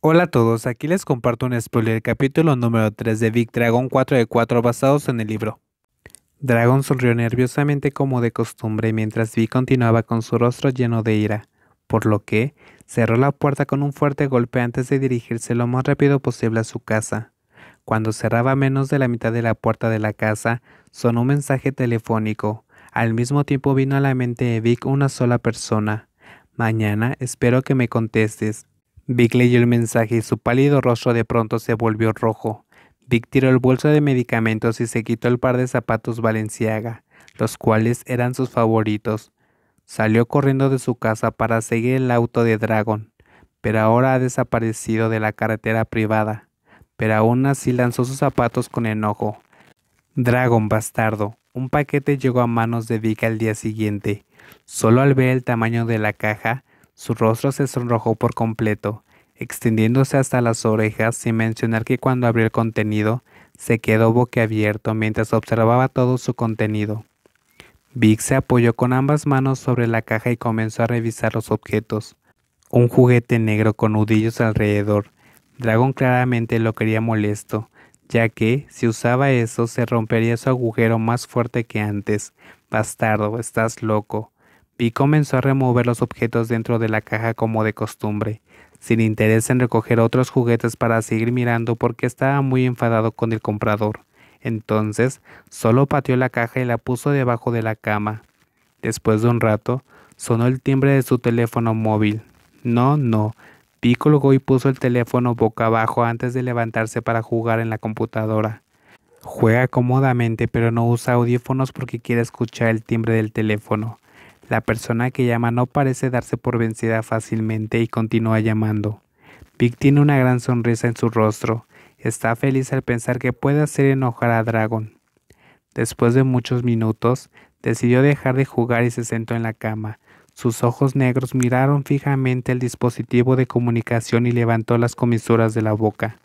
Hola a todos, aquí les comparto un spoiler, capítulo número 3 de Big Dragon 4 de 4 basados en el libro. Dragon sonrió nerviosamente como de costumbre mientras Vi continuaba con su rostro lleno de ira, por lo que cerró la puerta con un fuerte golpe antes de dirigirse lo más rápido posible a su casa. Cuando cerraba menos de la mitad de la puerta de la casa, sonó un mensaje telefónico. Al mismo tiempo vino a la mente de Vic una sola persona. Mañana espero que me contestes. Vic leyó el mensaje y su pálido rostro de pronto se volvió rojo. Vic tiró el bolso de medicamentos y se quitó el par de zapatos Balenciaga, los cuales eran sus favoritos. Salió corriendo de su casa para seguir el auto de Dragon, pero ahora ha desaparecido de la carretera privada. Pero aún así lanzó sus zapatos con enojo. Dragon bastardo. Un paquete llegó a manos de Vic al día siguiente. Solo al ver el tamaño de la caja, su rostro se sonrojó por completo, extendiéndose hasta las orejas, sin mencionar que cuando abrió el contenido, se quedó boquiabierto mientras observaba todo su contenido. Vic se apoyó con ambas manos sobre la caja y comenzó a revisar los objetos. Un juguete negro con nudillos alrededor. Dragon claramente lo quería molesto, ya que, si usaba eso, se rompería su agujero más fuerte que antes. Bastardo, estás loco. Vi comenzó a remover los objetos dentro de la caja como de costumbre, sin interés en recoger otros juguetes para seguir mirando porque estaba muy enfadado con el comprador. Entonces, solo pateó la caja y la puso debajo de la cama. Después de un rato, sonó el timbre de su teléfono móvil. No. Vi colgó y puso el teléfono boca abajo antes de levantarse para jugar en la computadora. Juega cómodamente pero no usa audífonos porque quiere escuchar el timbre del teléfono. La persona que llama no parece darse por vencida fácilmente y continúa llamando. Vic tiene una gran sonrisa en su rostro. Está feliz al pensar que puede hacer enojar a Dragon. Después de muchos minutos, decidió dejar de jugar y se sentó en la cama. Sus ojos negros miraron fijamente el dispositivo de comunicación y levantó las comisuras de la boca.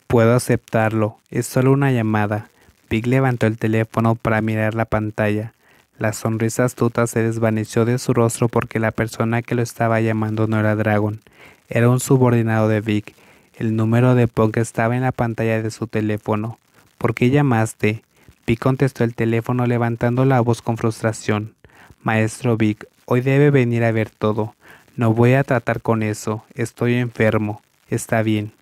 Puedo aceptarlo, es solo una llamada. Vic levantó el teléfono para mirar la pantalla. La sonrisa astuta se desvaneció de su rostro porque la persona que lo estaba llamando no era Dragon, era un subordinado de Vic. El número de Punk estaba en la pantalla de su teléfono. ¿Por qué llamaste? Vic contestó el teléfono levantando la voz con frustración. Maestro Vic, hoy debe venir a ver todo. No voy a tratar con eso, estoy enfermo. Está bien.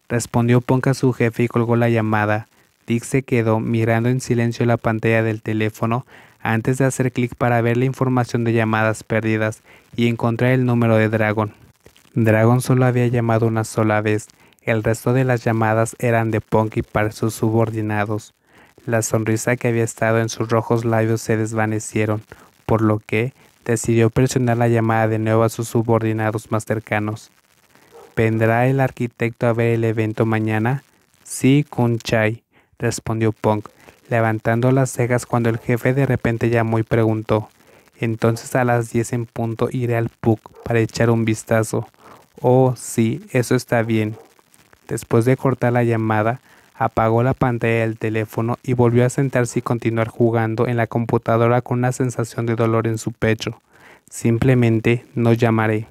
Respondió Punk a su jefe y colgó la llamada. Vic se quedó mirando en silencio la pantalla del teléfono antes de hacer clic para ver la información de llamadas perdidas y encontrar el número de Dragon. Dragon solo había llamado una sola vez, el resto de las llamadas eran de Punk y para sus subordinados. La sonrisa que había estado en sus rojos labios se desvanecieron, por lo que decidió presionar la llamada de nuevo a sus subordinados más cercanos. ¿Vendrá el arquitecto a ver el evento mañana? Sí, Kun-chai, respondió Punk, levantando las cejas cuando el jefe de repente llamó y preguntó. Entonces a las 10 en punto iré al PUC para echar un vistazo. Oh, sí, eso está bien. Después de cortar la llamada, apagó la pantalla del teléfono y volvió a sentarse y continuar jugando en la computadora con una sensación de dolor en su pecho. Simplemente no llamaré.